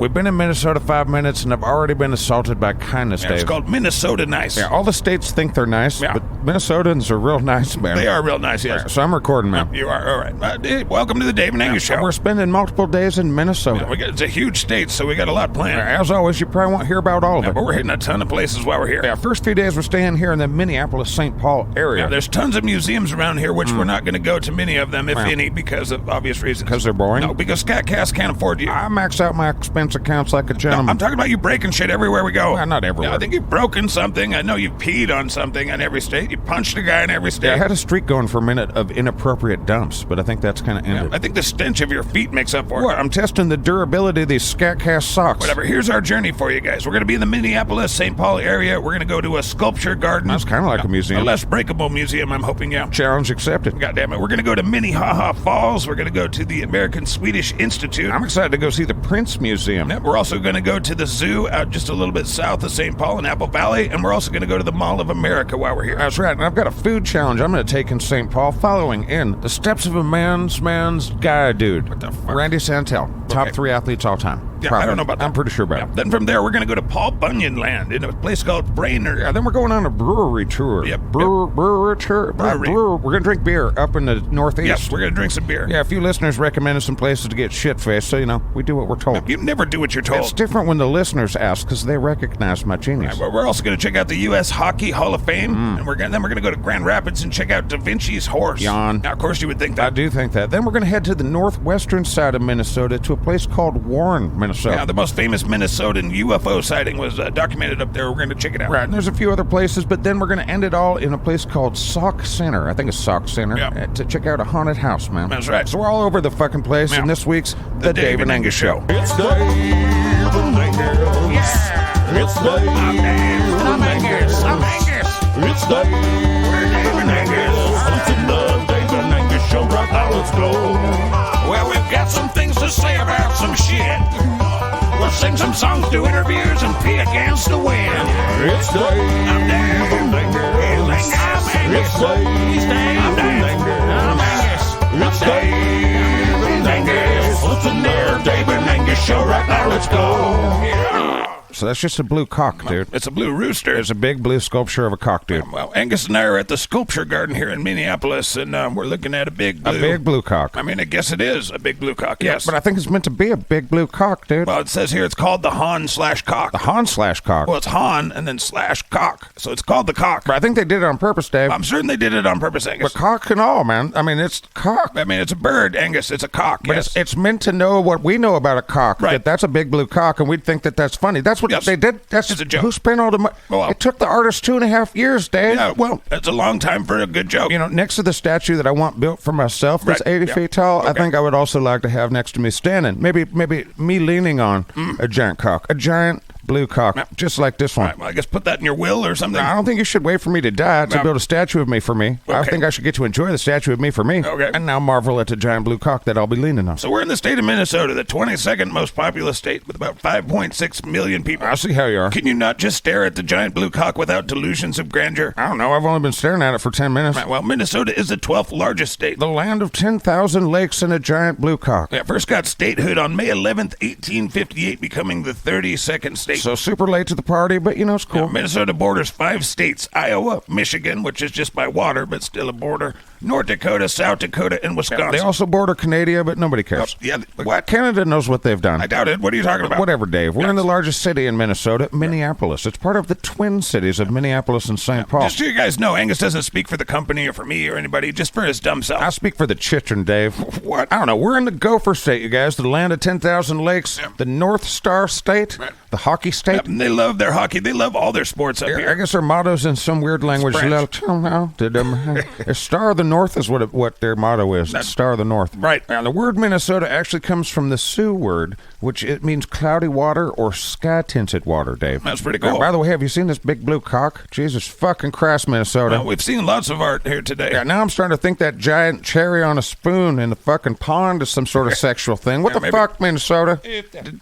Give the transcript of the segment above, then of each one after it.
We've been in Minnesota 5 minutes, and I've already been assaulted by kindness, Dave. It's called Minnesota nice. Yeah, all the states think they're nice, but Minnesotans are real nice, man. They are real nice, yes. Right, so I'm recording, man. You are, all right. Welcome to the Dave and Angus Show. We're spending multiple days in Minnesota. It's a huge state, so we got a lot planned. As always, you probably won't hear about all of it. But we're hitting a ton of places while we're here. Yeah, first few days we're staying here in the Minneapolis-St. Paul area. Yeah, there's tons of museums around here, which we're not going to go to many of them, if any, because of obvious reasons. Because they're boring? No, because SkatCast can't afford you. I max out my expense accounts like a gentleman. No, I'm talking about you breaking shit everywhere we go. Well, not everywhere. Yeah, I think you've broken something. I know you've peed on something in every state. You punched a guy in every state. Yeah, I had a streak going for a minute of inappropriate dumps, but I think that's kind of ended. Yeah, I think the stench of your feet makes up for it. What? I'm testing the durability of these SkatCast socks. Whatever. Here's our journey for you guys. We're going to be in the Minneapolis, St. Paul area. We're going to go to a sculpture garden. That's kind of like a museum. A less breakable museum, I'm hoping, yeah. Challenge accepted. God damn it. We're going to go to Minnehaha Falls. We're going to go to the American Swedish Institute. I'm excited to go see the Prince Museum. Yeah, we're also going to go to the zoo out just a little bit south of St. Paul in Apple Valley, and we're also going to go to the Mall of America while we're here. That's right, and I've got a food challenge I'm going to take in St. Paul, following in the steps of a man's guy dude. What the fuck? Randy Santel, top 3 athletes all time. Yeah, Probably. I don't know about that. I'm pretty sure about it. Then from there, we're going to go to Paul Bunyan Land in a place called Brainerd. Yeah, then we're going on a brewery tour. Yep. Brewery tour. Brewery. We're going to drink beer up in the Northeast. Yes, we're going to drink some beer. Yeah, a few listeners recommended some places to get shit-faced, so, we do what we're told. You never do what you're told. It's different when the listeners ask, because they recognize my genius. Right, we're also going to check out the U.S. Hockey Hall of Fame, and then we're going to go to Grand Rapids and check out Da Vinci's horse. Yawn. Now, of course, you would think that. I do think that. Then we're going to head to the northwestern side of Minnesota to a place called Warren, Minnesota. Yeah, the most famous Minnesotan UFO sighting was documented up there. We're going to check it out. Right, and there's a few other places, but then we're going to end it all in a place called Sauk Center. I think it's Sauk Center. Yeah. To check out a haunted house, man. That's right. So we're all over the fucking place, Yeah. and this week's The Dave and Angus Show. It's Dave and Angus. Yeah. It's Dave I'm Angus. I'm Angus. It's Dave and Angus. Listen to the Dave and Angus Show right now. Let's go. Well, we've got some things to say about some shit. We'll sing some songs, do interviews, and pee against the wind. It's Dave I'm Dave. and Angus. I'm Angus. It's Dave He's Dave. I'm Dave. I'm Angus. It's Dave and Angus. Listen there, Dave and Angus Show right now. Let's go. So that's just a blue cock, dude. It's a blue rooster. There's a big blue sculpture of a cock, dude. Well, Angus and I are at the sculpture garden here in Minneapolis, and we're looking at a big blue... A big blue cock. I mean, I guess it is a big blue cock, yes. But I think it's meant to be a big blue cock, dude. Well, it says here it's called the Han/cock. The Han/cock. Well, it's Han and then /cock, so it's called the cock. But I think they did it on purpose, Dave. I'm certain they did it on purpose, Angus. But cock and all, man. I mean, it's cock. I mean, it's a bird, Angus. It's a cock, But yes. it's meant to know what we know about a cock. Right. That's a big blue cock, and we'd think that that's funny. That's what Yes. they did. That's It's a joke. Who spent all the money? Well, it took the artist 2.5 years, Dave. Yeah, well, it's a long time for a good joke. Next to the statue that I want built for myself that's Right. 80 Yeah. feet tall, I Okay. think I would also like to have next to me standing. Maybe me leaning on a giant cock. A giant blue cock, just like this one. Right, well, I guess put that in your will or something. I don't think you should wait for me to die to No. build a statue of me for me. I Okay. think I should get to enjoy the statue of me for me. Okay. And now marvel at the giant blue cock that I'll be leaning on. So we're in the state of Minnesota, the 22nd most populous state with about 5.6 million people. I see how you are. Can you not just stare at the giant blue cock without delusions of grandeur? I don't know. I've only been staring at it for 10 minutes. Right, well, Minnesota is the 12th largest state. The land of 10,000 lakes and a giant blue cock. Yeah, first got statehood on May 11th, 1858, becoming the 32nd state. So super late to the party, but it's cool. Now, Minnesota borders 5 states: Iowa, Michigan, which is just by water, but still a border, North Dakota, South Dakota, and Wisconsin. They also border Canada, but nobody cares. Yeah, What? Canada knows what they've done. I doubt it. What are you talking about? Whatever, Dave. We're in the Yes. largest city in Minnesota, Minneapolis. It's part of the twin cities of Minneapolis and St. Paul. Just so you guys know, Angus doesn't speak for the company or for me or anybody, just for his dumb self. I speak for the chitrin, Dave. What? I don't know. We're in the Gopher State, you guys. The land of 10,000 lakes. Yeah. The North Star State. Right. The hockey state. Yep, and they love their hockey. They love all their sports up I here. guess their motto's in some weird language. French. Star of the North is what their motto is. Star of the North. Right. Now, the word Minnesota actually comes from the Sioux word, which it means cloudy water or sky-tinted water, Dave. That's pretty cool. By the way, have you seen this big blue cock? Jesus fucking Christ, Minnesota. Well, we've seen lots of art here today. Yeah, now I'm starting to think that giant cherry on a spoon in the fucking pond is some sort of sexual thing. What Yeah, the maybe. fuck, Minnesota?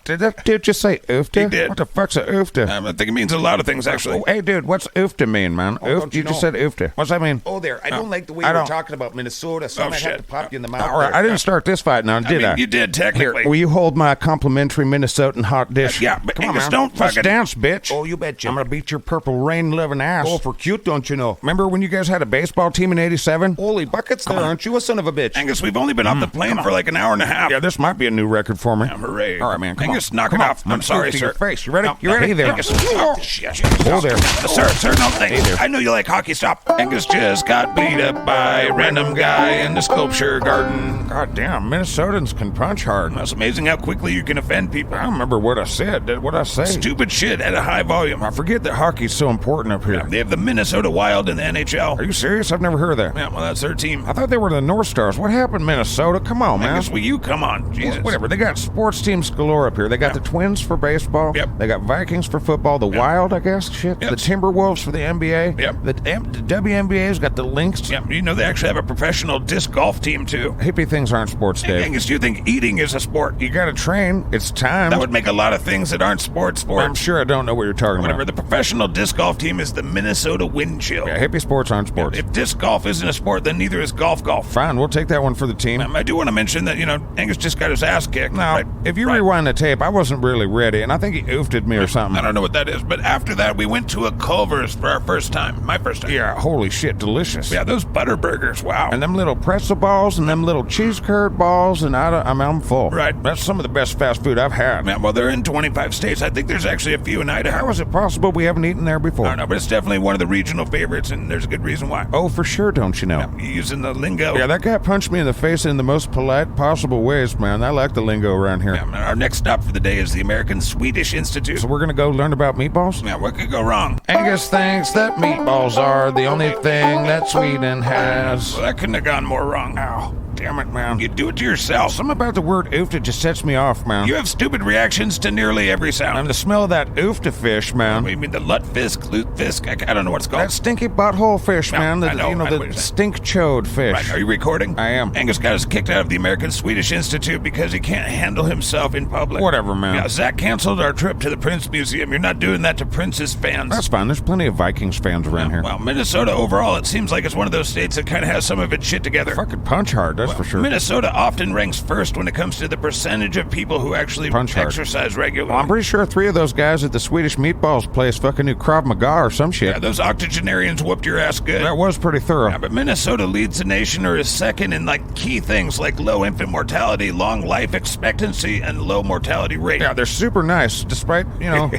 Did that dude just say oofta? He did. What the fuck's a oofta? I think it means a lot of things, actually. Oh, hey, dude, what's oofta mean, man? don't You you just know? said oofta. What's that mean? Oh, there. I don't like the way I you were don't- talking about Minnesota, so Oh, I might have shit. to pop you in the mouth. All right, there. I didn't start this fight now, did I? You did, technically. Here, will you hold my compliment complimentary Minnesotan hot dish. Yeah, but Come on, Angus, man. don't Let's fucking... dance, bitch. Oh, you betcha. I'm gonna beat your purple rain-loving ass. Oh, for cute, don't you know? Remember when you guys had a baseball team in 87? Holy buckets there, aren't you a son of a bitch? Angus, we've only been off the plane for like an hour and a half. Yeah, this might be a new record for me. Hooray. All right, man, come Angus, on. knock Come it on. off. I'm sorry, to sir. your face. You ready? No, You ready? Hey there. Angus. Oh, shit. Hold there. Sir, no thanks. Hey there. I know you like hockey. Stop. Angus just got beat up by a random guy in the sculpture garden. God damn, Minnesotans can punch hard. It's amazing how quickly you can offend people. I don't remember what I said. What'd I say? Stupid shit at a high volume. I forget that hockey's so important up here. They have the Minnesota Wild in the NHL. Are you serious? I've never heard of that. Yeah, well, that's their team. I thought they were the North Stars. What happened, Minnesota? Come on, man. Angus, will you come on? Jesus. Whatever. They got sports teams galore up here. They got the Twins for baseball. Yep. They got Vikings for football. The Wild, I guess. Shit. Yep. The Timberwolves for the NBA. Yep. The WNBA's got the Lynx. Yeah, you know they actually have a professional disc golf team, too. Hippie things aren't sports, Dave. Angus, do you think eating is a sport? You gotta train. It's time. That would make a lot of things that aren't sports. I'm sure I don't know what you're talking Whatever. about. The professional disc golf team is the Minnesota Wind Chill. Yeah, hippie sports aren't sports. If disc golf isn't a sport, then neither is golf. Fine, we'll take that one for the team. I do want to mention that, Angus just got his ass kicked. Now, Right. if you Right. rewind the tape, I wasn't really ready, and I think he oofed at me or something. I don't know what that is, but after that, we went to a Culver's for our first time. My first time. Yeah, holy shit, delicious. Yeah, those butter burgers, wow. And them little pretzel balls and them little cheese curd balls, and I'm full. Right. That's some of the best fast food I've had. Yeah, well, they're in 25 states. I think there's actually a few in Idaho. How is it possible we haven't eaten there before? I don't know, but it's definitely one of the regional favorites, and there's a good reason why. Oh, for sure, don't you know? You're using the lingo. Yeah, that guy punched me in the face in the most polite possible ways, man. I like the lingo around here. Yeah, our next stop for the day is the American Swedish Institute. So we're gonna go learn about meatballs? Yeah, what could go wrong? Angus thinks that meatballs are the only thing that Sweden has. Well, that couldn't have gone more wrong. Ow, damn it, man. You do it to yourself. Something about the word oofta just sets me off, man. You have stupid reactions to nearly every sound. And the smell of that oofta fish, man. You mean the lutfisk, lutefisk? I don't know what it's called. That stinky butthole fish, Yeah, man. I know, I know what The you're saying. stink-chode fish. Right, are you recording? I am. Angus got us kicked out of the American Swedish Institute because he can't handle himself in public. Whatever, man. Yeah, Zach canceled our trip to the Prince Museum. You're not doing that to Prince's fans. That's fine. There's plenty of Vikings fans around here. Well, Minnesota overall, it seems like it's one of those states that kind of has some of its shit together. Fucking punch hard, that's for sure. Minnesota often ranks first when it comes to the percentage of people who actually Punch hard. exercise regularly. Well, I'm pretty sure 3 of those guys at the Swedish Meatballs place fucking knew Krav Maga or some shit. Yeah, those octogenarians whooped your ass good. That was pretty thorough. Yeah, but Minnesota leads the nation or is second in key things like low infant mortality, long life expectancy, and low mortality rate. Yeah, they're super nice, despite,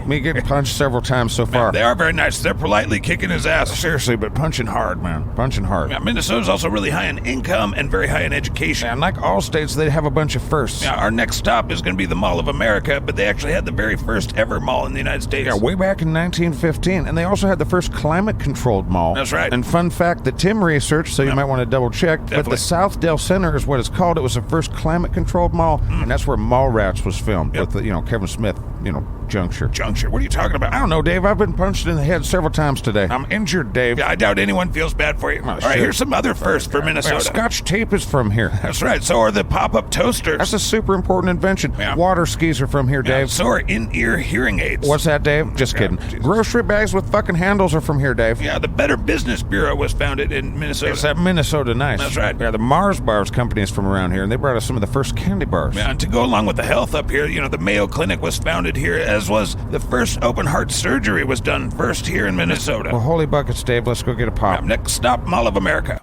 me getting punched several times so far. They are very nice. They're politely kicking his ass. Seriously, but punching hard, man. Punching hard. Yeah, Minnesota's also really high in income and very high in education. And like all states, they have a bunch of firsts. Yeah, our next stop is going to be the Mall of America, but they actually had the very first ever mall in the United States. Yeah, way back in 1915, and they also had the first climate-controlled mall. That's right. And fun fact that Tim researched, so you might want to double-check, but Definitely. the South Dell Center is what it's called. It was the first climate-controlled mall, and that's where Mallrats was filmed with the, Kevin Smith, juncture. Juncture? What are you talking about? I don't know, Dave. I've been punched in the head several times today. I'm injured, Dave. Yeah, I doubt anyone feels bad for you. All right, shit. here's some other firsts for Minnesota. Scotch tape is from here. That's right. So are the pop-up toasters. That's a super important invention. Yeah. Water skis are from here, Yeah, Dave. so are in-ear hearing aids. What's that, Dave? Just kidding. Jesus. Grocery bags with fucking handles are from here, Dave. Yeah, the Better Business Bureau was founded in Minnesota. It's that Minnesota nice. That's right. Yeah, the Mars Bars company is from around here, and they brought us some of the first candy bars. Yeah, and to go along with the health up here, the Mayo Clinic was founded here, as was the first open heart surgery was done first here in Minnesota. Well, holy buckets, Dave. Let's go get a pop. Next stop, Mall of America.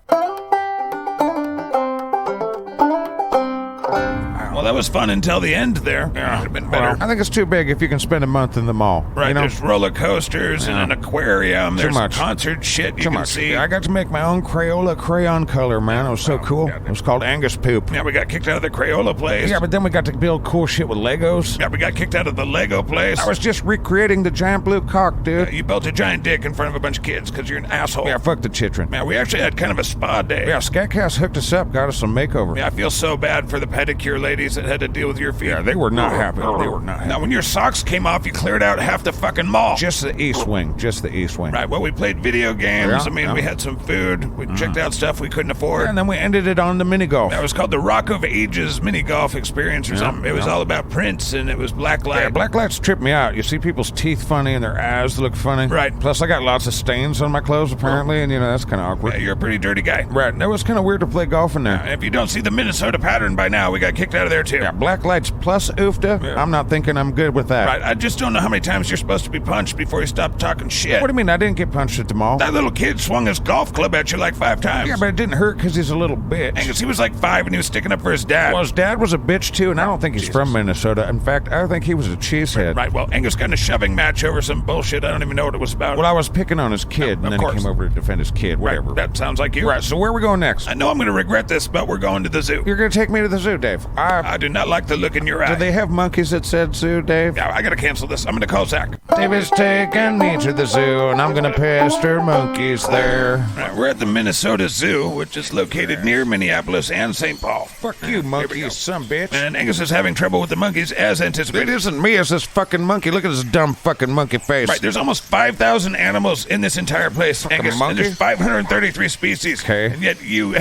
Well, that was fun until the end there. Yeah, could have been better. Well, I think it's too big if you can spend a month in the mall. Right, there's roller coasters and an aquarium. There's much. concert shit you Too can much. see. I got to make my own Crayola crayon color, man. It was so cool. It was called Angus Poop. Yeah, we got kicked out of the Crayola place. Yeah, but then we got to build cool shit with Legos. Yeah, we got kicked out of the Lego place. I was just recreating the giant blue cock, dude. You built a giant dick in front of a bunch of kids because you're an asshole. Yeah, fuck the chitrin. Man, we actually had kind of a spa day. Yeah, SkatCast hooked us up, got us some makeover. Yeah, I feel so bad for the pedicure ladies that had to deal with your feet. Yeah, they were not happy. They were not happy. Now, when your socks came off, you cleared out half the fucking mall. Just the east wing. Just the east wing. Right, well, we played video games. Yeah, I mean, yeah. we had some food. We checked out stuff we couldn't afford. And then we ended it on the mini golf. That was called the Rock of Ages mini golf experience or something. It was all about Prince, and it was black light. Yeah, black lights trip me out. You see people's teeth funny and their eyes look funny. Right. Plus, I got lots of stains on my clothes, apparently, and, that's kind of awkward. Yeah, you're a pretty dirty guy. Right. And it was kind of weird to play golf in there. If you don't see the Minnesota pattern by now, we got kicked out of there there, too. Yeah, black lights plus UFTA? Yeah. I'm not thinking I'm good with that. Right, I just don't know how many times you're supposed to be punched before you stop talking shit. What do you mean I didn't get punched at the mall? That little kid swung his golf club at you like 5 times. Yeah, but it didn't hurt because he's a little bitch. Angus, he was like 5 and he was sticking up for his dad. Well, his dad was a bitch, too, and I don't think he's from Minnesota. In fact, I think he was a cheesehead. Right, well, Angus got in a shoving match over some bullshit. I don't even know what it was about. Well, I was picking on his kid, and then he came over to defend his kid, whatever. Right, that sounds like you. Right, so where are we going next? I know I'm going to regret this, but we're going to the zoo. You're going to take me to the zoo, Dave. I do not like the look in your eye. Do they have monkeys at said zoo, Dave? Yeah, I got to cancel this. I'm going to call Zach. Dave is taking me to the zoo, and I'm going to pester monkeys there. Right, we're at the Minnesota Zoo, which is located near Minneapolis and St. Paul. Fuck you, monkey, you son of a bitch. And Angus is having trouble with the monkeys as It anticipated. isn't me, it's this fucking monkey. Look at this dumb fucking monkey face. Right, there's almost 5,000 animals in this entire place, Angus, monkey? and there's 533 species. Okay. And yet you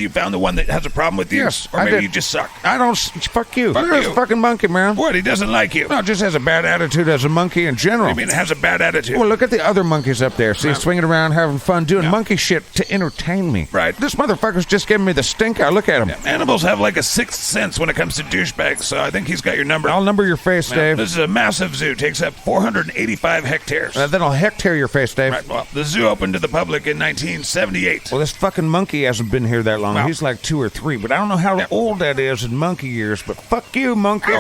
found the one that has a problem with you? Yes, Or I maybe did. you just suck. I don't... Fuck you. Fuck Look at you. this fucking monkey, man. What, he doesn't like you? No, it just has a bad attitude as a monkey in general. I mean, it has a bad attitude. Well, look at the other monkeys up there. See, swinging around, having fun, doing monkey shit to entertain me. Right. This motherfucker's just giving me the stink eye. Look at him. Animals have like a sixth sense when it comes to douchebags, so I think he's got your number. I'll number your face, Dave. This is a massive zoo, takes up 485 hectares. Then I'll hectare your face, Dave. Right, well, the zoo opened to the public in 1978. Well, this fucking monkey hasn't been here that long. Wow. He's like 2 or 3, but I don't know how old that is in monkey years, but fuck you, monkey.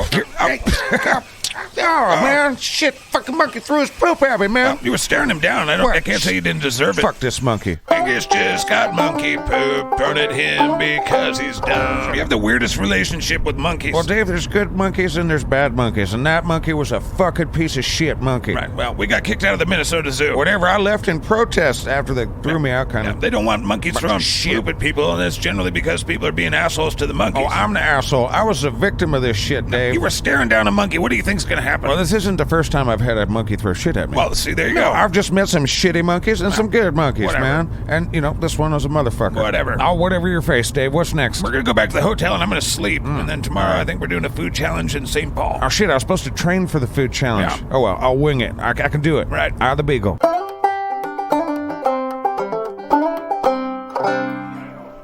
Oh, man, shit, fucking monkey threw his poop at me, man. You were staring him down. I can't say you didn't deserve it. Fuck this monkey. Angus just got monkey poop thrown at him because he's dumb. You have the weirdest relationship with monkeys. Well, Dave, there's good monkeys and there's bad monkeys, and that monkey was a fucking piece of shit monkey. Right, well, we got kicked out of the Minnesota Zoo. Whatever, I left in protest after they threw me out, kind of. They don't want monkeys throwing poop at people, and it's generally because people are being assholes to the monkeys. Oh, I'm the asshole. I was a victim of this shit, Dave. You were staring down a monkey. What do you think's going to happen? Well, this isn't the first time I've had a monkey throw shit at me. Well, see, there you No, go. I've just met some shitty monkeys and some good monkeys, Whatever. man. And, you know, this one was a motherfucker. Whatever. Oh, whatever your face, Dave. What's next? We're going to go back to the hotel, and I'm going to sleep. And then tomorrow, I think we're doing a food challenge in St. Paul. Oh, shit, I was supposed to train for the food challenge. Yeah. Oh, well, I'll wing it. I can do it. Right. Out of the beagle.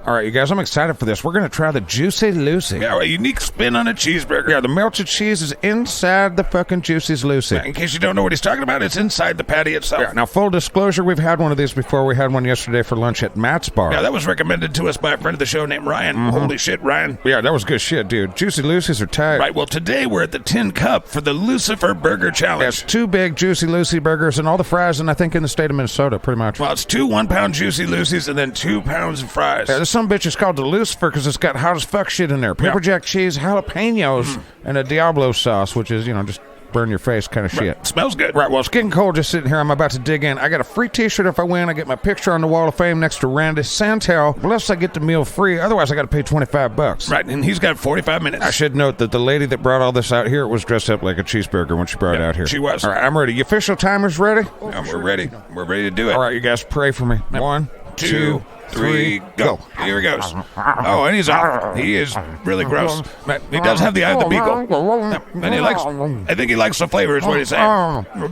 All right, you guys, I'm excited for this. We're going to try the Juicy Lucy. Yeah, a unique spin on a cheeseburger. Yeah, the melted cheese is inside the fucking Juicy's Lucy. In case you don't know what he's talking about, it's inside the patty itself. Yeah, now, full disclosure, we've had one of these before. We had one yesterday for lunch at Matt's Bar. Yeah, that was recommended to us by a friend of the show named Ryan. Holy shit, Ryan. Yeah, that was good shit, dude. Juicy Lucy's are tight. Right, well, today we're at the Tin Cup for the Lucifer Burger Challenge. That's 2 big Juicy Lucy burgers and all the fries, and I think in the state of Minnesota, pretty much. Well, it's 2 1-pound Juicy Lucy's and then 2 pounds of fries. Yeah, this some bitch is called the Lucifer because it's got hot as fuck shit in there. Pepper jack cheese, jalapenos, and a Diablo sauce, which is, you know, just burn your face kind of shit. Smells good. Right, well, it's getting cold just sitting here. I'm about to dig in. I got a free t-shirt if I win. I get my picture on the Wall of Fame next to Randy Santel. Unless I get the meal free. Otherwise, I got to pay $25. Right, and he's got 45 minutes. I should note that the lady that brought all this out here was dressed up like a cheeseburger when she brought it out here. she was. All right, I'm ready. You official timers ready? Yeah, we're ready. We're ready to do it. All right, you guys pray for me. 1, 2, 3, go. Here he goes. Oh, and he's off. He is really gross. But he does have the eye of the beagle. And he likes, I think he likes the flavor is what he's saying. The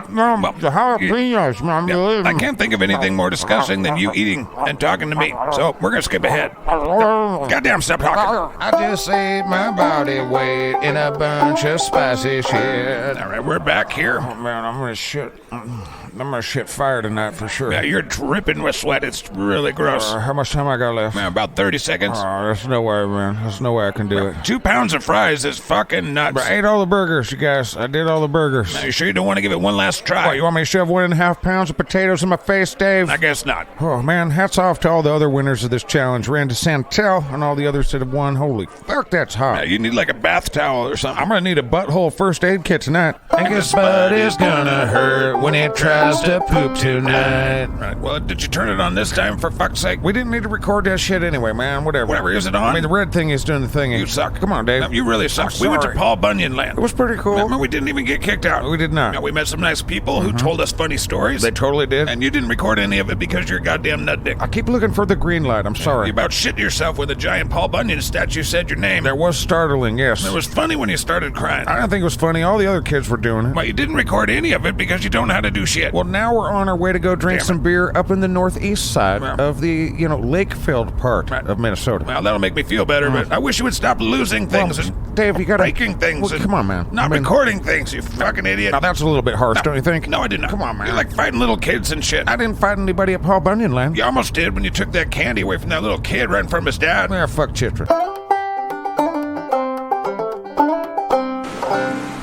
jalapenos, man. Yeah, I can't think of anything more disgusting than you eating and talking to me. So we're going to skip ahead. Goddamn, stop talking. I just ate my body weight in a bunch of spicy shit. All right, we're back here. Oh, man, I'm gonna shit fire tonight for sure. Yeah, you're dripping with sweat. It's really gross. How much time I got left? About 30 seconds. Oh, there's no way, man. There's no way I can do it. 2 pounds of fries is fucking nuts. But I ate all the burgers, you guys. I did all the burgers. Now, you sure you don't want to give it one last try? What, you want me to shove 1.5 pounds of potatoes in my face, Dave? I guess not. Oh, man, hats off to all the other winners of this challenge. Randy Santel and all the others that have won. Holy fuck, that's hot. Now, you need like a bath towel or something. I'm gonna need a butthole first aid kit tonight. Angus' butt is gonna hurt when it tries to poop tonight. Right, well, did you turn it on this time, for fuck's sake? We didn't need to record that shit anyway, man. Whatever. Whatever, is it on? I mean, the red thing is doing the thing. You suck. Come on, Dave. No, you really suck. I'm We went to sorry. Paul Bunyan land. It was pretty cool. Remember, we didn't even get kicked out. We did not. No, we met some nice people who told us funny stories. They totally did. And you didn't record any of it because you're a goddamn nut dick. I keep looking for the green light. I'm sorry. You about shit yourself when the giant Paul Bunyan statue said your name. That was startling, yes. It was funny when you started crying. I don't think it was funny. All the other kids were doing it. Well, you didn't record any of it because you don't know how to do shit. Well, now we're on our way to go drink Damn it. some beer up in the northeast side Yeah. of the, lake-filled part of Minnesota. Well, that'll make me feel better, but I wish you would stop losing things and Dave, you gotta breaking things. Well, and come on, man. Not recording things, you fucking idiot. Now that's a little bit harsh, don't you think? No, I did not. Come on, man. You're like fighting little kids and shit. I didn't fight anybody at Paul Bunyan Land. You almost did when you took that candy away from that little kid right in front of his dad. Yeah, fuck Chitra.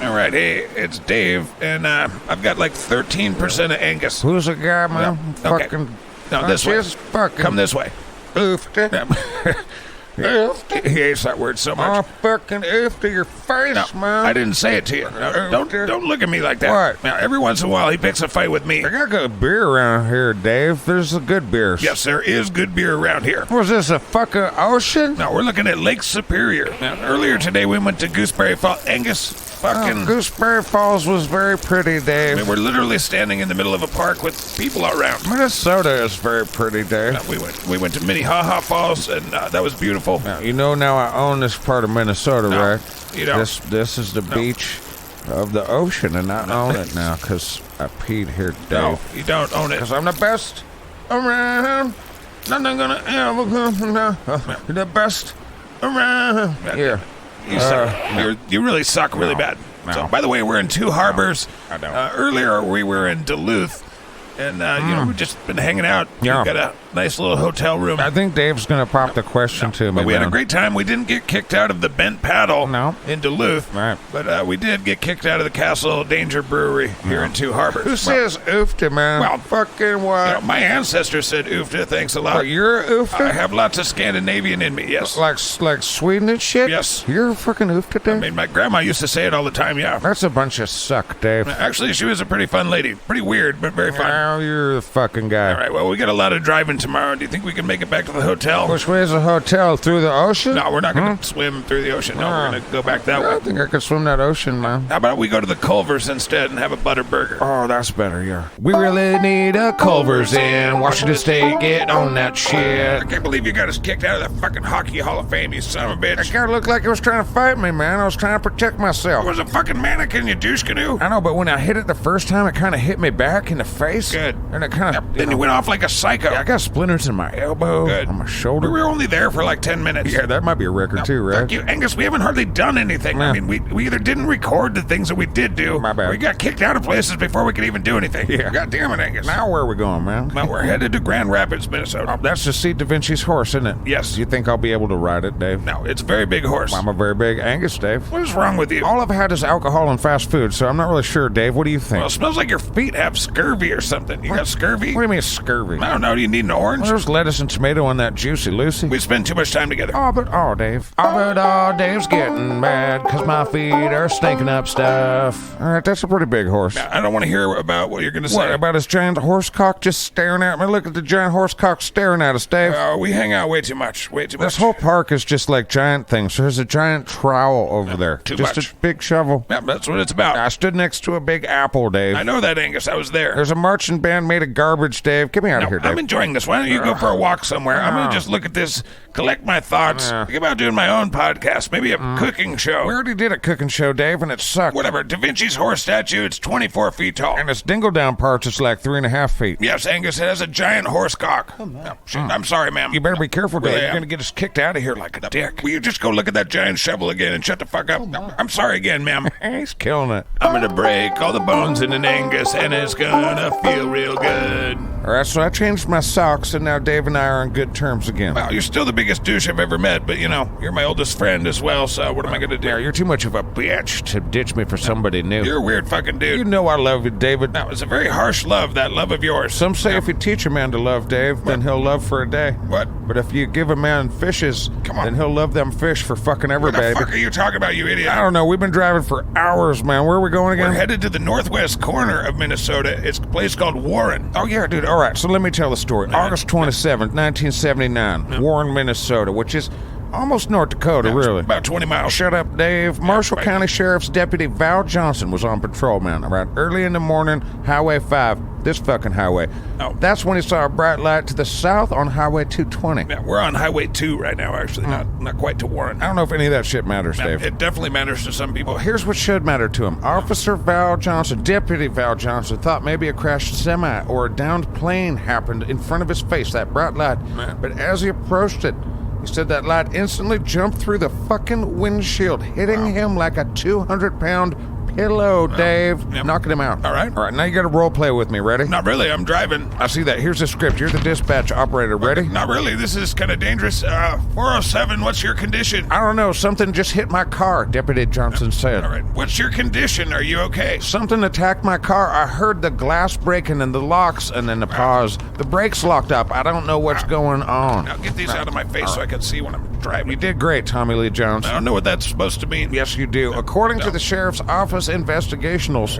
All right, hey, it's Dave, and I've got like 13% of Angus. Who's the guy, man? No, okay. Fucking. No, this way. Come this way. Oof. He hates that word so much. Oh, fucking oof to your face, man. I didn't say it to you. No, don't look at me like that. What? Now, every once in a while, he picks a fight with me. I got good beer around here, Dave. There's a good beer. Yes, there is good beer around here. Was this a fucking ocean? No, we're looking at Lake Superior. Now, earlier today, we went to Gooseberry Falls. Angus, fucking... Gooseberry Falls was very pretty, Dave. I mean, we're literally standing in the middle of a park with people around. Minnesota is very pretty, Dave. We went to Minnehaha Falls, and that was beautiful. Now, now I own this part of Minnesota, right? You don't. This is the beach of the ocean, and I own it now because I peed here, Dave. No, you don't own it. Because I'm the best around. Nothing gonna ever come. The best around. Here. You suck. You really suck really bad. No. So, by the way, we're in Two Harbors. I don't. Earlier, we were in Duluth, and we've just been hanging out. Yeah. We've got a nice little hotel room. I think Dave's gonna pop the question to me. But we had a man. great time. We didn't get kicked out of the Bent Paddle in Duluth. Right. But we did get kicked out of the Castle Danger Brewery here in Two Harbors. Who says oofta, man? Well, fucking what? My ancestor said oofta. Thanks a lot. Oh, you're oofta? I have lots of Scandinavian in me, yes. Like Sweden and shit? Yes. You're a fucking oofta, Dave? I mean, my grandma used to say it all the time, yeah. That's a bunch of suck, Dave. Actually, she was a pretty fun lady. Pretty weird, but very fun. Oh, you're the fucking guy. All right, well, we got a lot of driving tomorrow. Do you think we can make it back to the hotel? Which way is the hotel? Through the ocean? No, we're not going to swim through the ocean. No, we're going to go back that way. I think I could swim that ocean, man. How about we go to the Culver's instead and have a butter burger? Oh, that's better, yeah. We really need a Culver's in Washington State. Get on that shit. I can't believe you got us kicked out of the fucking Hockey Hall of Fame, you son of a bitch. That guy looked like he was trying to fight me, man. I was trying to protect myself. It was a fucking mannequin, you douche canoe. I know, but when I hit it the first time, it kind of hit me back in the face. Good. And it kind of... Then you went off like a psycho. Yeah, I got splinters in my elbow, Good. on my shoulder. We were only there for like 10 minutes. Yeah, that might be a record too, right? Fuck you, Angus. We haven't hardly done anything. Yeah. I mean, we either didn't record the things that we did do, My bad. or we got kicked out of places before we could even do anything. Yeah. God damn it, Angus. Now where are we going, man? Now we're headed to Grand Rapids, Minnesota. That's to see Da Vinci's horse, isn't it? Yes. Do you think I'll be able to ride it, Dave? No, it's a very big horse. I'm a very big Angus, Dave. What is wrong with you? All I've had is alcohol and fast food, so I'm not really sure, Dave. What do you think? Well, it smells like your feet have scurvy or something. You got scurvy? What do you mean scurvy? I don't know. Do you need an orange? There's lettuce and tomato on that Juicy Lucy. We spend too much time together. Dave. Dave's getting mad because my feet are stinking up stuff. All right, that's a pretty big horse. I don't want to hear about what you're going to say. What, about his giant horse cock just staring at me? Look at the giant horse cock staring at us, Dave. We hang out way too much. Way too much. This whole park is just like giant things. There's a giant trowel over there. Too just much. a big shovel. Yeah, that's what it's about. I stood next to a big apple, Dave. I know that, Angus. I was there. There's a marching band made of garbage, Dave. Get me out of here, Dave. I'm enjoying this. Why don't you go for a walk somewhere? I'm going to just look at this, collect my thoughts, think about doing my own podcast, maybe a cooking show. We already did a cooking show, Dave, and it sucked. Whatever. Da Vinci's horse statue, it's 24 feet tall. And its dingle down parts, it's like 3.5 feet. Yes, Angus, it has a giant horse cock. No, shit, I'm sorry, ma'am. You better be careful, Dave. Really You're am. going to get us kicked out of here like a dick. Will you just go look at that giant shovel again and shut the fuck up? I'm sorry again, ma'am. He's killing it. I'm going to break all the bones in an Angus, and it's going to feel real good. All right, so I changed my socks, and now Dave and I are on good terms again. Well, you're still the biggest douche I've ever met, but, you're my oldest friend as well, so what am I going to do? Yeah, you're too much of a bitch to ditch me for somebody new. You're a weird fucking dude. You know I love you, David. Now, it's a very harsh love, that love of yours. Some say if you teach a man to love, Dave, then he'll love for a day. What? But if you give a man fishes, Come on. then he'll love them fish for fucking ever, What the baby. fuck are you talking about, you idiot? I don't know. We've been driving for hours, man. Where are we going again? We're headed to the northwest corner of Minnesota. It's a place called Warren. Oh, yeah, dude. All right, so let me tell the story. August 27th, 1979, Warren, Minnesota, which is Almost North Dakota, really. About 20 miles. Shut up, Dave. Marshall right. County Sheriff's Deputy Val Johnson was on patrol, man. Right early in the morning, Highway 5, this fucking highway. Oh. That's when he saw a bright light to the south on Highway 220. Yeah, we're on Highway 2 right now, actually. Not quite to Warren. I don't know if any of that shit matters, Dave. It definitely matters to some people. Here's what should matter to him. Officer Val Johnson, Deputy Val Johnson, thought maybe a crashed semi or a downed plane happened in front of his face, that bright light. But as he approached it, he said that light instantly jumped through the fucking windshield, hitting him like a 200-pound pillow, Dave. Knocking him out. All right. All right, now you got to role play with me. Ready? Not really. I'm driving. I see that. Here's the script. You're the dispatch operator. Ready? Not really. This is kind of dangerous. 407, what's your condition? I don't know. Something just hit my car, Deputy Johnson said. All right. What's your condition? Are you okay? Something attacked my car. I heard the glass breaking and the locks, and then the pause. The brakes locked up. I don't know what's going on. Now get these out of my face so I can see when I'm driving. You did great, Tommy Lee Jones. I don't know what that's supposed to mean. Yes, you do. According to the sheriff's office investigationals,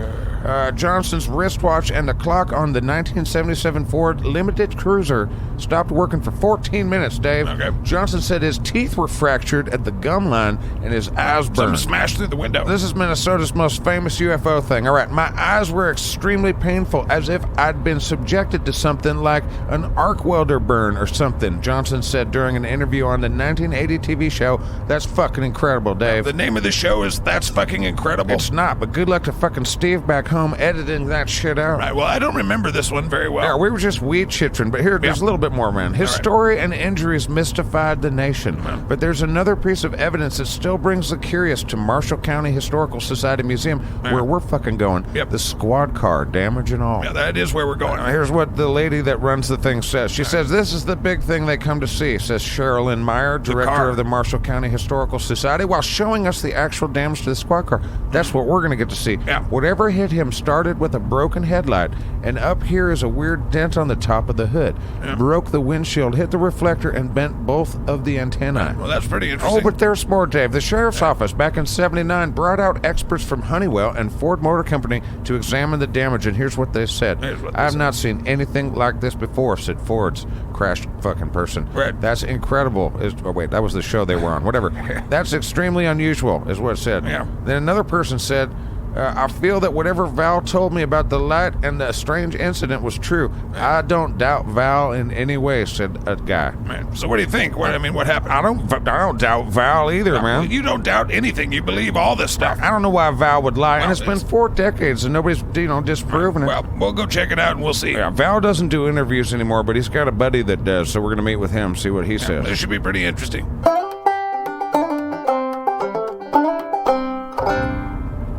Johnson's wristwatch and the clock on the 1977 Ford Limited Cruiser stopped working for 14 minutes, Dave. Okay. Johnson said his teeth were fractured at the gum line and his eyes burned. Something smashed through the window. This is Minnesota's most famous UFO thing. All right, my eyes were extremely painful, as if I'd been subjected to something like an arc welder burn or something, Johnson said during an interview on the 1980 TV show. That's fucking incredible, Dave. The name of the show is That's Fucking Incredible. It's not, but good luck to fucking Steve back home editing that shit out. Right, well, I don't remember this one very well. Yeah, we were just weed chitrin', but here, there's a little bit more, man. His story and injuries mystified the nation. But there's another piece of evidence that still brings the curious to Marshall County Historical Society Museum, where we're fucking going. Yep. The squad car, damage and all. Yeah, that is where we're going. Here's what the lady that runs the thing says. She says, this is the big thing they come to see, says Sherilyn Meyer, director of the Marshall County Historical Society, while showing us the actual damage to the squad car. That's what we're going to get to see. Yeah. Whatever hit him started with a broken headlight, and up here is a weird dent on the top of the hood. Broke the windshield, hit the reflector, and bent both of the antennae. Well, that's pretty interesting. Oh, but there's more, Dave. The sheriff's office back in '79 brought out experts from Honeywell and Ford Motor Company to examine the damage, and here's what they said. I have not seen anything like this before, said Ford's crashed fucking person. Right. That's incredible. Oh, wait, that was the show they were on. Whatever. That's extremely unusual, is what it said. Yeah. Then another person said, I feel that whatever Val told me about the light and the strange incident was true. I don't doubt Val in any way, said a guy. Man, so what do you think? What happened? I don't doubt Val either, man. Well, you don't doubt anything. You believe all this stuff. I don't know why Val would lie, and it's been 4 decades and nobody's, disproven it. Well, we'll go check it out and we'll see. Yeah, Val doesn't do interviews anymore, but he's got a buddy that does, so we're going to meet with him, see what he says. This should be pretty interesting.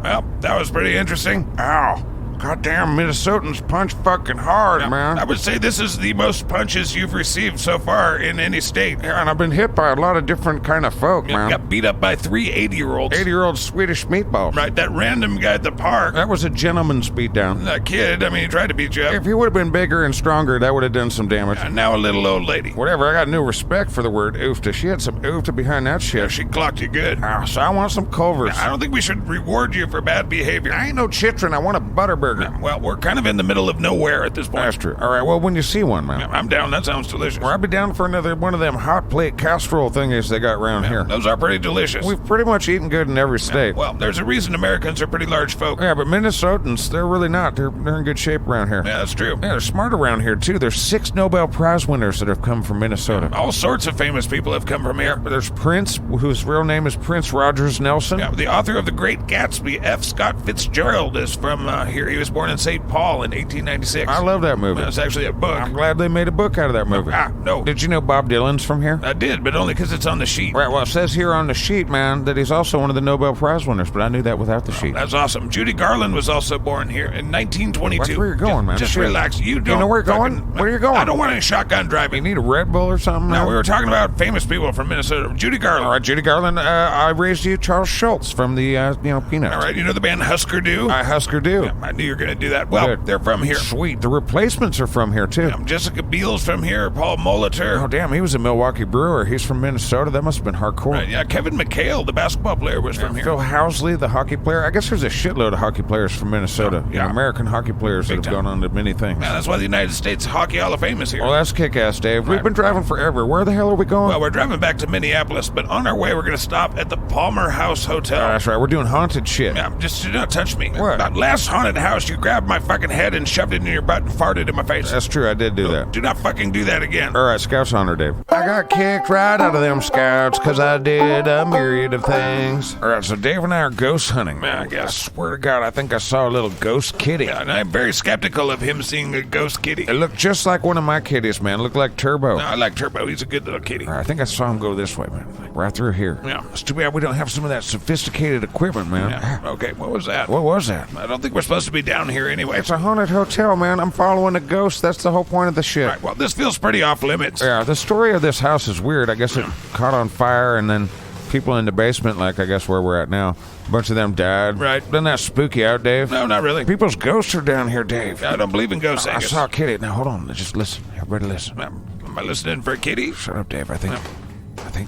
Well, that was pretty interesting. Ow. Goddamn Minnesotans punch fucking hard, man. I would say this is the most punches you've received so far in any state. Yeah, and I've been hit by a lot of different kind of folk, man. Got beat up by 3 80-year-olds. 80-year-old Swedish meatballs. Right, that random guy at the park. That was a gentleman's beatdown. That kid, he tried to beat you up. If he would have been bigger and stronger, that would have done some damage. And now a little old lady. Whatever, I got new respect for the word oofta. She had some oofta behind that shit. Yeah, she clocked you good. So I want some Culvers. I don't think we should reward you for bad behavior. I ain't no chitrin', I want a butter burger. Well, we're kind of in the middle of nowhere at this point. That's true. All right, well, when you see one, man. I'm down. That sounds delicious. Well, I'll be down for another one of them hot plate casserole thingies they got around here. Those are pretty delicious. We've pretty much eaten good in every state. Well, there's a reason Americans are pretty large folk. Yeah, but Minnesotans, they're really not. They're in good shape around here. Yeah, that's true. Yeah, they're smart around here, too. There's 6 Nobel Prize winners that have come from Minnesota. All sorts of famous people have come from here. There's Prince, whose real name is Prince Rogers Nelson. Yeah, the author of The Great Gatsby, F. Scott Fitzgerald, is from here. He was born in St. Paul in 1896. I love that movie. It's actually a book. I'm glad they made a book out of that movie. No. Did you know Bob Dylan's from here? I did, but only because it's on the sheet. Right, well, it says here on the sheet, man, that he's also one of the Nobel Prize winners, but I knew that without the sheet. That's awesome. Judy Garland was also born here in 1922. That's where you're going, man. Just relax. You know where you're going? Where are you going? I don't want any shotgun You driving. need a Red Bull or something? No, we were talking about famous people from Minnesota. Judy Garland. All right, Judy Garland, I raised you Charles Schultz from the, Peanuts. All right, you know the band Husker Du? I Husker Du. Yeah, knew you were going to do that. Well, Good. they're from here. Sweet. The replacements are from here, too. Jessica Biel's from here. Paul Molitor. Oh, damn, he was a Milwaukee Brewer. He's from Minnesota. That must have been hardcore. Right, yeah, Kevin McHale, the basketball player, was from here. Phil Housley, the hockey player. I guess there's a shitload of hockey players from Minnesota. Yeah. American hockey players that have gone on to many things. Yeah, that's why the United States Hockey Hall of Fame is here. Well, that's kick-ass, Dave. We've been driving forever. Where the hell are we going? Well, we're driving back to Minneapolis, but on our way, we're going to stop at the Palmer House Hotel. That's right. We're doing haunted shit. Yeah, just do not touch me. What? That last haunted house, you grabbed my fucking head and shoved it in your butt and farted in my face. That's true. I did do that. Do not fucking do that again. All right, Scouts honor, Dave. I got kicked right out of them Scouts because I did a myriad of things. All right, so Dave and I are ghost hunting. Yeah, I guess. I swear to God, I think I saw a little ghost kitty. Yeah, and I'm very skeptical of him seeing a ghost kitty. It looked just like one of my kitties, man. It looked like Turbo. No, I like Turbo. He's a good little kitty. All right, I think I saw him go this way, man. Like right through here. Yeah. It's too bad we don't have some of that sophisticated equipment, man. Yeah. Okay, what was that? What was that? I don't think we're supposed to be down here anyway. It's a haunted hotel, man. I'm following a ghost. That's the whole point of the shit. Right, well, this feels pretty off limits. Yeah, the story of this house is weird. I guess it caught on fire, and then people in the basement, like I guess where we're at now, a bunch of them died. Right. Doesn't that spook you out, Dave? No, not really. People's ghosts are down here, Dave. I don't believe in ghosts, I Angus. saw a kitty. Now, hold on. Just listen. Everybody listen. Am I listening for a kitty? Shut up, Dave. I think,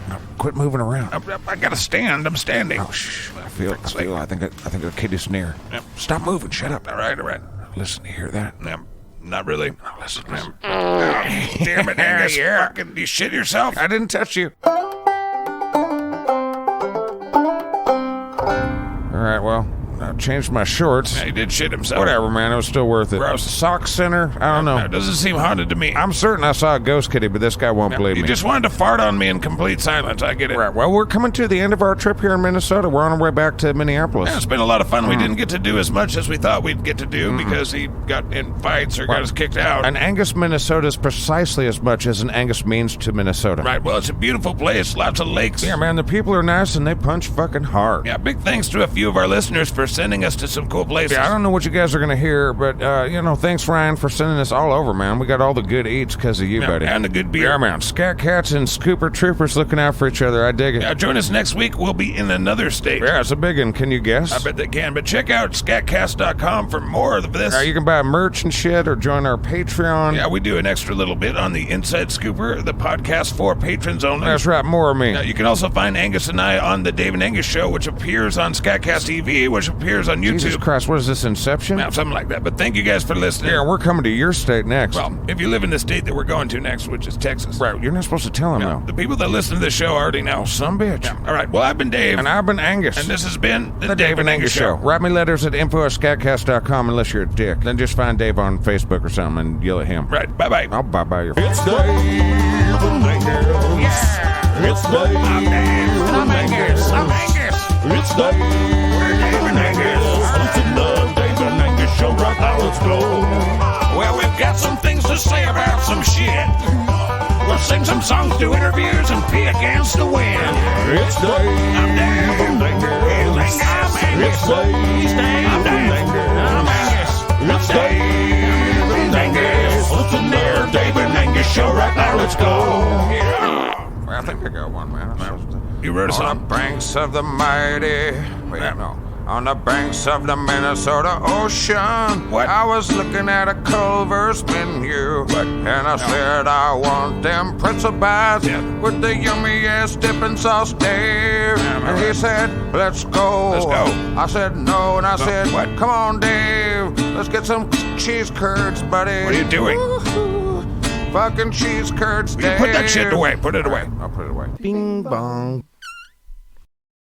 no, quit moving around. I gotta stand. I'm standing. Oh, shh. I think a kitty's near. Yep. Stop moving. Shut up. All right. Listen, you hear that? Not really. Oh, listen. Damn it, Angus. Yeah. Fucking, you shit yourself? I didn't touch you. All right, well, I changed my shorts. Yeah, he did shit himself. Whatever, man. It was still worth it. Gross. Sock Center? I don't know. It doesn't seem haunted to me. I'm certain I saw a ghost kitty, but this guy won't believe You me. just wanted to fart on me in complete silence. I get it. Right, well, we're coming to the end of our trip here in Minnesota. We're on our way back to Minneapolis. Yeah, it's been a lot of fun. We didn't get to do as much as we thought we'd get to do because he got in fights or got us kicked out. And Angus, Minnesota is precisely as much as an Angus means to Minnesota. Right, well, it's a beautiful place. Lots of lakes. Yeah, man, the people are nice and they punch fucking hard. Yeah, big thanks to a few of our listeners for sending us to some cool places. Yeah, I don't know what you guys are going to hear, but, thanks, Ryan, for sending us all over, man. We got all the good eats because of you, buddy. And the good beer. Yeah, man. Scat Cats and Scooper Troopers looking out for each other. I dig it. Yeah, join us next week. We'll be in another state. Yeah, it's a big one. Can you guess? I bet they can. But check out SkatCast.com for more of this. You can buy merch and shit or join our Patreon. Yeah, we do an extra little bit on the Inside Scooper, the podcast for patrons only. That's right. More of me. You can also find Angus and I on the Dave and Angus Show, which appears on SkatCast TV, which appears on YouTube. Jesus Christ, what is this, Inception? Yeah, something like that. But thank you guys for listening. Yeah, we're coming to your state next. Well, if you live in the state that we're going to next, which is Texas. Right, you're not supposed to tell them, though. The people that listen to this show already know. Some bitch. Yeah. All right, well, I've been Dave. And I've been Angus. And this has been the Dave and Angus Show. Write me letters at info@scatcast.com unless you're a dick. Then just find Dave on Facebook or something and yell at him. Right, bye-bye. I'll bye-bye your It's Dave and Angus. Yeah. It's Dave and Angus. I'm Angus. It's Dave. We're Dave and Angus. Listen to Dave and Angus Show right now. Let's go. Well, we've got some things to say about some shit. We'll sing some songs, do interviews, and pee against the wind. It's Dave I'm Dave. and Angus. I'm Angus. It's Dave He's Dave. I'm and Dave. I'm Angus. Angus. It's Dave and Angus. Listen there, Dave and Angus Show right now. Let's go. I think I got one, man. You wrote a On the song? banks of the mighty... Wait, no. On the banks of the Minnesota Ocean, What? I was looking at a Culver's menu, and I said I want them pretzel bites with the yummiest dipping sauce, Dave. And he said, let's go. Let's go. I said no, and I said, what? Come on, Dave, let's get some cheese curds, buddy. What are you doing? Fucking cheese curds, Dave. Put that shit away. Put it away. I'll put it away. Bing bong.